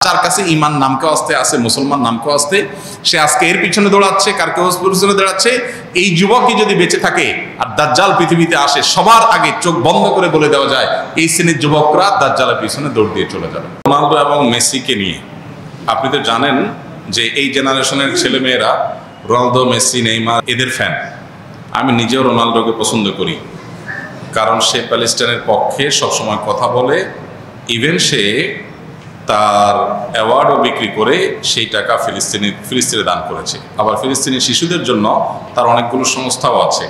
যার কাছে ইমান নামকে আসতে আছে, মুসলমান নামকে আসতে, সে আজকে এর পিছনে দৌড়াচ্ছে, কার কেউ পিছনে দৌড়াচ্ছে। এই যুবকই যদি বেঁচে থাকে আর দাজ্জাল পৃথিবীতে আসে, সবার আগে চোখ বন্ধ করে বলে দেওয়া যায় এই শ্রেণীর যুবকরা দাজ্জালের পিছনে দৌড় দিয়ে চলে যাবে। রোনালদো এবং মেসিকে নিয়ে আপনি তো জানেন যে এই জেনারেশনের ছেলেমেয়েরা রোনালদো, মেসি, নেইমার এদের ফ্যান। আমি নিজেও রোনালদোকে পছন্দ করি, কারণ সে প্যালেস্টাইনের পক্ষে সবসময় কথা বলে। ইভেন সে তার অ্যাওয়ার্ডও বিক্রি করে সেই টাকা ফিলিস্তিনে দান করেছে। আবার ফিলিস্তিনি শিশুদের জন্য তার অনেকগুলো সংস্থাও আছে।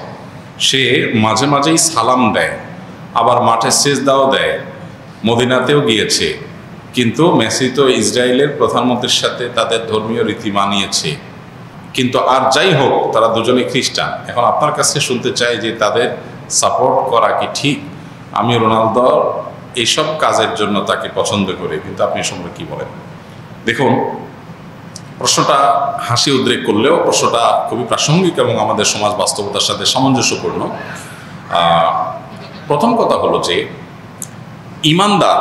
সে মাঝে মাঝেই সালাম দেয়, আবার মাঠে সেজদাও দেয়, মদিনাতেও গিয়েছে। কিন্তু মেসি তো ইসরায়েলের প্রধানমন্ত্রীর সাথে তাদের ধর্মীয় রীতি মানিয়েছে। কিন্তু আর যাই হোক, তারা দুজনেই খ্রিস্টান। এখন আপনার কাছে শুনতে চাই যে তাদের সাপোর্ট করা কি ঠিক? আমি রোনালদো এইসব কাজের জন্য তাকে পছন্দ করি, কিন্তু আপনি সম্পর্কে কি বলেন? দেখুন, প্রশ্নটা হাসি উদ্রেক করলেও প্রশ্নটা খুবই প্রাসঙ্গিক এবং আমাদের সমাজ বাস্তবতার সাথে সামঞ্জস্যপূর্ণ। প্রথম কথা হলো যে ইমানদার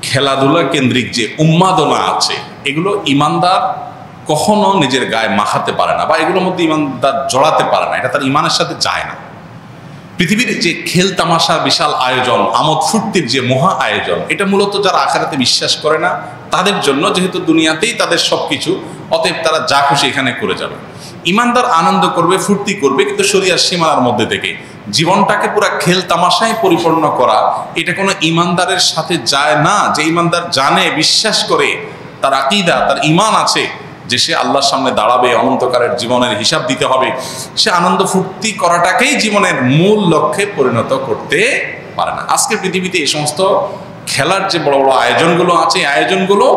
খেলাধুলা কেন্দ্রিক যে উন্মাদনা আছে, এগুলো ইমানদার কখনো নিজের গায়ে মাখাতে পারে না, বা এগুলোর মধ্যে ইমানদার জড়াতে পারে না। এটা তার ইমানের সাথে যায় না। পৃথিবীর যে খেল তামাশার বিশাল আয়োজন, আমোদ ফুর্তির যে মহা আয়োজন, এটা মূলত যারা আখিরাতে বিশ্বাস করে না তাদের জন্য, যেহেতু দুনিয়াতেই তাদের সবকিছু, অতএব তারা যা খুশি এখানে করে যাবে। ইমানদার আনন্দ করবে, ফুর্তি করবে, কিন্তু শরিয়ার সীমানার মধ্যে থেকে। জীবনটাকে পুরো খেল তামাশায় পরিপূর্ণ করা, এটা কোনো ইমানদারের সাথে যায় না। যে ইমানদার জানে, বিশ্বাস করে, তার আকীদা, তার ঈমান আছে যে সে আল্লাহর সামনে দাঁড়াবে, অনন্তকালের জীবনের হিসাব দিতে হবে, সে আনন্দ ফুর্তি করাটাকেই জীবনের মূল লক্ষ্যে পরিণত করতে পারে না। আজকের পৃথিবীতে এই সমস্ত খেলার যে বড় বড় আয়োজনগুলো আছে, এই আয়োজনগুলো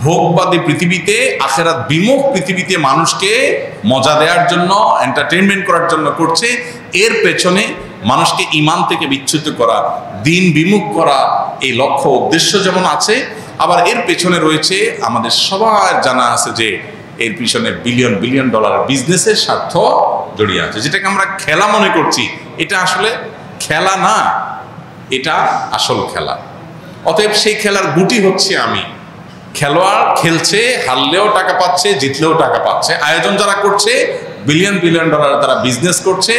ভোগবাদী পৃথিবীতে, আখিরাত বিমুখ পৃথিবীতে মানুষকে মজা দেওয়ার জন্য, এন্টারটেইনমেন্ট করার জন্য করছে। এর পেছনে মানুষকে ঈমান থেকে বিচ্যুত করা, দিন বিমুখ করা, এই লক্ষ্য উদ্দেশ্য যেমন আছে, আবার এর পেছনে রয়েছে আমাদের সবার জানা আছে যে এর পিছনে বিলিয়ন বিলিয়ন ডলার বিজনেসের স্বার্থ জড়িয়ে আছে। যেটাকে আমরা খেলা মনে করছি, এটা আসলে খেলা না, এটা আসল খেলা। অতএব সেই খেলার গুটি হচ্ছে আমি। খেলোয়াড় খেলছে, হারলেও টাকা পাচ্ছে, জিতলেও টাকা পাচ্ছে। আয়োজন যারা করছে, বিলিয়ন বিলিয়ন ডলার তারা বিজনেস করছে,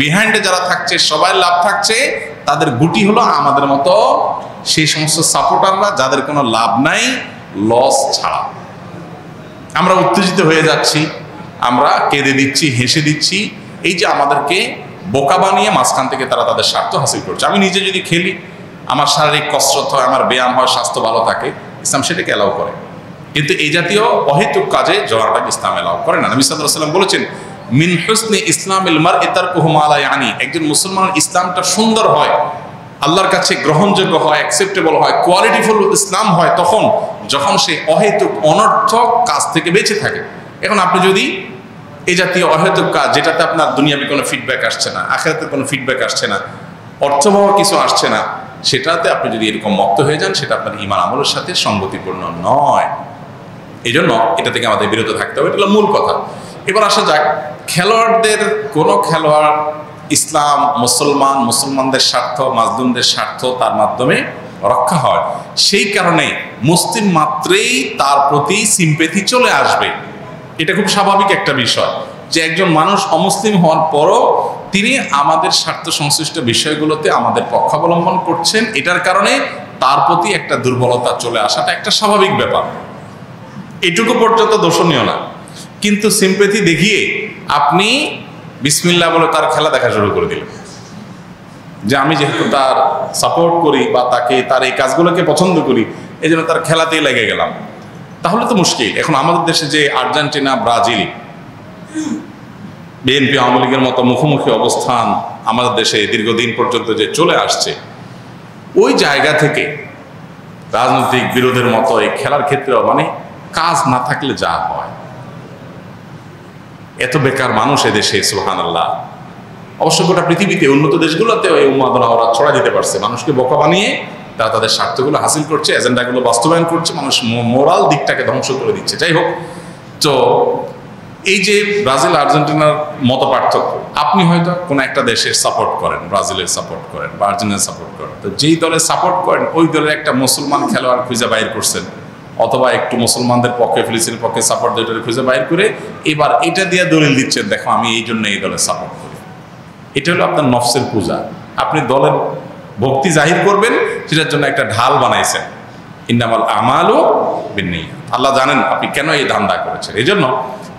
বিহাইন্ডে যারা থাকছে সবাই লাভ থাকছে। তাদের গুটি হলো আমাদের মতো সেই সমস্ত সাপোর্টাররা যাদের কোনো লাভ নাই, লস ছাড়া। আমরা উত্তেজিত হয়ে যাচ্ছি, আমরা কেঁদে দিচ্ছি, হেসে দিচ্ছি। এই যে আমাদেরকে বোকা বানিয়ে মাঝখান থেকে তারা তাদের স্বার্থ হাসিল করছে। আমি নিজে যদি খেলি, আমার শারীরিক কসরত হয়, আমার ব্যায়াম হয়, স্বাস্থ্য ভালো থাকে, ইসলাম সেটাকে অ্যালাউ করে। কিন্তু এই জাতীয় অহেতুক কাজে জড়াটাকে ইসলাম অ্যালাউ করে না। নবী সাল্লাল্লাহু আলাইহি ওয়াসাল্লাম বলেছেন, মিন হুসনি ইসলামিল মারই তারকুহু মা লা ইয়ানি। একজন মুসলমানের ইসলামটা সুন্দর হয়, আল্লাহর কাছে গ্রহণযোগ্য হয়, অ্যাকসেপ্টেবল হয়, কোয়ালিটিফুল ইসলাম হয় তখন যখন সে অহেতুক অনর্থক কাজ থেকে বেঁচে থাকে। এখন আপনি যদি এই জাতীয় অহেতুক কাজ, যেটাতে আপনার দুনিয়াবি কোনো ফিডব্যাক আসছে না, আখিরাতের কোনো ফিডব্যাক আসছে না, অর্থবহ কিছু আসছে না, সেটাতে আপনি যদি এরকম মত্ত হয়ে যান, সেটা আপনার ঈমান আমলের সাথে সঙ্গতিপূর্ণ নয়। এই জন্য এটা থেকে আমাদের বিরত থাকতে হবে। এটা হলো মূল কথা। এবার আসা যাক, খেলোয়াড়দের কোনো খেলোয়াড় ইসলাম, মুসলমান, মুসলমানদের স্বার্থ, মাজলুমদের স্বার্থ তার মাধ্যমে রক্ষা হয়। সেই কারণে মুসলিম মাত্রেই তার প্রতি সিম্পেথি চলে আসবে। এটা খুব স্বাভাবিক একটা বিষয় যে একজন মানুষ অমুসলিম হওয়ার পরও তিনি আমাদের স্বার্থ সংশ্লিষ্ট বিষয়গুলোতে আমাদের পক্ষাবলম্বন করছেন। এটার কারণে তার প্রতি একটা দুর্বলতা চলে আসাটা একটা স্বাভাবিক ব্যাপার। এটুকু পর্যন্ত দোষণীয় না। কিন্তু সিম্পেথি দেখিয়ে আপনি বিসমিল্লাহ বলে তার খেলা দেখা শুরু করে দিলেন, যে আমি যেহেতু তার সাপোর্ট করি বা তাকে তার এই কাজগুলোকে পছন্দ করি, এই জন্য তার খেলাতেই লেগে গেলাম, তাহলে তো মুশকিল। এখন আমাদের দেশে যে আর্জেন্টিনা, ব্রাজিল, বিএনপি, আওয়ামী লীগের মতো মুখোমুখি অবস্থান আমাদের দেশে দীর্ঘদিন পর্যন্ত যে চলে আসছে, ওই জায়গা থেকে রাজনৈতিক বিরোধের মতো এই খেলার ক্ষেত্রেও মানে কাজ না থাকলে যা হয়, এত বেকার মানুষ এদেশে, সুবহানাল্লাহ। অবশ্য গোটা পৃথিবীতে উন্নত দেশগুলোতেও এই উন্মাদনা ওরা ছড়া দিতে পারছে। মানুষকে বোকা বানিয়ে তারা তাদের স্বার্থগুলো হাসিল করছে, এজেন্ডাগুলো বাস্তবায়ন করছে, মানুষ মোরাল দিকটাকে ধ্বংস করে দিচ্ছে। যাই হোক, তো এই যে ব্রাজিল আর্জেন্টিনার মত পার্থক্য, আপনি হয়তো কোনো একটা দেশের সাপোর্ট করেন, ব্রাজিলের সাপোর্ট করেন বা আর্জেন্টিনার সাপোর্ট করেন, তো যেই দলের সাপোর্ট করেন ওই দলের একটা মুসলমান খেলোয়াড় খুঁজে বাইর করছেন, অথবা একটু মুসলমানদের পক্ষে ফিলিস্তিনের পক্ষে সাপোর্ট দুইটারে খুঁজে বাইর করে এবার এটা দিয়ে দলিল দিচ্ছেন, দেখো আমি এই জন্য এই দলের সাপোর্ট করি। এটা হলো আপনার নফসের পূজা। আপনি দলের ভক্তি জাহির করবেন, সেটার জন্য একটা ঢাল বানাইছেন। ইন্নামাল আমালু বিন্নিয়াত। আল্লাহ জানেন আপনি কেন এই ধান্দা করেছেন। এই জন্য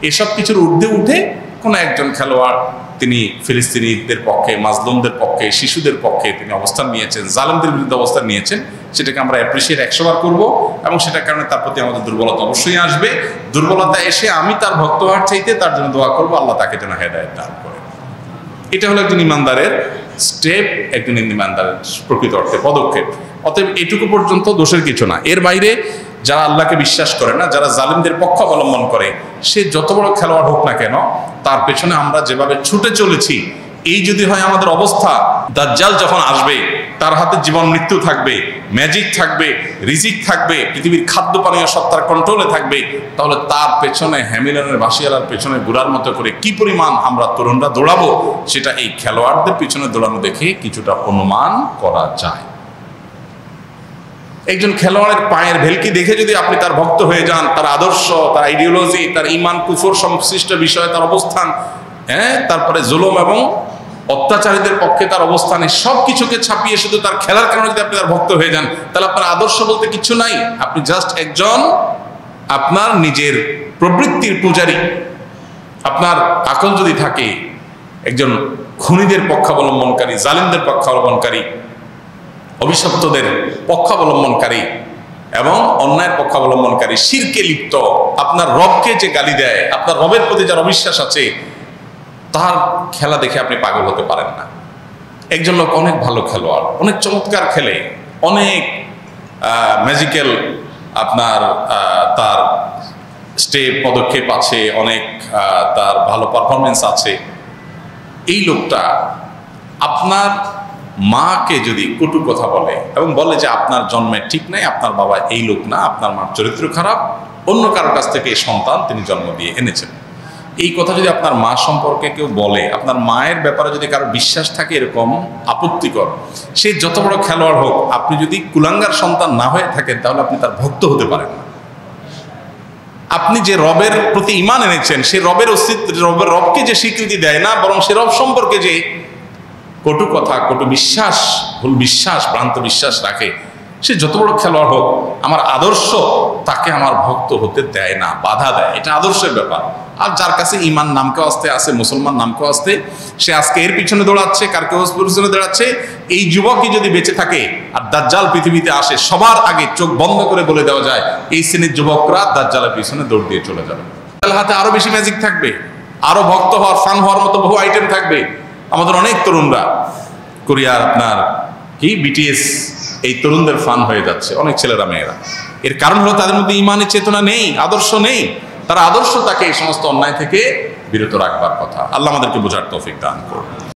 এসব কিছুর ঊর্ধ্বে উঠে কোনো একজন খেলোয়াড় তিনি ফিলিস্তিনিদের পক্ষে, মাজলুমদের পক্ষে, শিশুদের পক্ষে তিনি অবস্থান নিয়েছেন, জালেমদের বিরুদ্ধে অবস্থান নিয়েছেন, সেটাকে আমরা অ্যাপ্রিসিয়েট 100 বার করবো এবং সেটার কারণে তার প্রতি আমাদের দুর্বলতা অবশ্যই আসবে। দুর্বলতা এসে আমি তার ভক্ত হওয়ার চাইতে তার জন্য দোয়া করবো, আল্লাহ তাকে যেন হেদায়েত দান করে। এটা হলো একজন ইমানদারের স্টেপ, একজন ইমানদারের প্রকৃত অর্থে পদক্ষেপ। অতএব এটুকু পর্যন্ত দোষের কিছু না। এর বাইরে যারা আল্লাহকে বিশ্বাস করে না, যারা জালিমদের পক্ষ অবলম্বন করে, সে যত বড় খেলোয়াড় হোক না কেন, তার পেছনে আমরা যেভাবে ছুটে চলেছি, এই যদি হয় আমাদের অবস্থা, দাজ্জাল যখন আসবে তার হাতে জীবন মৃত্যু থাকবে, ম্যাজিক থাকবে, রিজিক থাকবে, পৃথিবীর খাদ্য পানীয় সব তার কন্ট্রোলে থাকবে, তাহলে তার পেছনে হ্যামিলনের বাসিয়ালার পেছনে ঘোরার মতো করে কি পরিমাণ আমরা তরুণরা দৌড়াবো, সেটা এই খেলোয়াড়দের পিছনে দৌড়ানো দেখে কিছুটা অনুমান করা যায়। একজন খেলোয়াড়ের পায়ের ভেলকি দেখে যদি আপনি তার ভক্ত হয়ে যান, তার আদর্শ, তার আইডিওলজি, তার ইমান কুফর সংশ্লিষ্ট বিষয়ে তার অবস্থান, তারপরে জুলুম এবং অত্যাচারীদের পক্ষে তার অবস্থানে সব কিছুকে ছাপিয়ে শুধু তার খেলার কারণে যদি আপনি তার ভক্ত হয়ে যান, তাহলে আপনার আদর্শ বলতে কিছু নাই। আপনি জাস্ট একজন আপনার নিজের প্রবৃত্তির পূজারী। আপনার আকল যদি থাকে, একজন খুনিদের পক্ষাবলম্বনকারী, জালিমদের পক্ষাবলম্বনকারী, অভিশপ্তদের পক্ষাবলম্বনকারী এবং অন্যায়ের পক্ষাবলম্বনকারী, শিরকে লিপ্ত, আপনার রবকে যে গালি দেয়, আপনার রবের প্রতি যার অবিশ্বাস আছে, তার খেলা দেখে আপনি পাগল হতে পারেন না। একজন লোক অনেক ভালো খেলোয়াড়, অনেক চমৎকার খেলে, অনেক ম্যাজিক্যাল আপনার তার স্টেপ পদক্ষেপ আছে, অনেক তার ভালো পারফরমেন্স আছে। এই লোকটা আপনার মাকে যদি কটু কথা বলে এবং বলে যে আপনার জন্মে ঠিক নাই, আপনার বাবা এই লোক না, আপনার মার চরিত্র খারাপ, অন্য কারোর কাছ থেকে এই সন্তান তিনি জন্ম দিয়ে এনেছেন, এই কথা যদি আপনার মা সম্পর্কে কেউ বলে, আপনার মায়ের ব্যাপারে যদি কারো বিশ্বাস থাকে এরকম আপত্তিকর, সে যত বড় খেলোয়াড় হোক, আপনি যদি কুলাঙ্গার সন্তান না হয়ে থাকেন, তাহলে আপনি তার ভক্ত হতে পারেন না। আপনি যে রবের প্রতি ঈমান এনেছেন, সে রবের অস্তিত্ব, রবকে যে স্বীকৃতি দেয় না, বরং সে রব সম্পর্কে যে কটু কথা, কটু বিশ্বাস, ভুল বিশ্বাস, ভ্রান্ত বিশ্বাস রাখে, সে যত বড় খেলোয়াড় হোক, আমার আদর্শ তাকে আমার ভক্ত হতে দেয় না, বাধা দেয়। এটা আদর্শের ব্যাপার। আর যার কাছে ঈমান নামকে আসতে আছে, মুসলমান নামকে আসতে, সে আজকে এর পিছনে দৌড়াচ্ছে, কার কেউ পিছনে দৌড়াচ্ছে। এই যুবকই যদি বেঁচে থাকে আর দাজ্জাল পৃথিবীতে আসে, সবার আগে চোখ বন্ধ করে বলে দেওয়া যায় এই শ্রেণীর যুবকরা দাজ্জালের পিছনে দৌড় দিয়ে চলে যাবে। তার হাতে আরো বেশি ম্যাজিক থাকবে, আরো ভক্ত হওয়ার, ফান হওয়ার মতো বহু আইটেম থাকবে। আমাদের অনেক তরুণরা কোরিয়ার আপনার কি বিটিএস, এই তরুণদের ফান হয়ে যাচ্ছে, অনেক ছেলেরা মেয়েরা। এর কারণ হলো তাদের মধ্যে ঈমানের চেতনা নেই, আদর্শ নেই। তারা আদর্শ তাকে এই সমস্ত অন্যায় থেকে বিরত রাখবার কথা। আল্লাহ আমাদেরকে বোঝার তৌফিক দান করুন।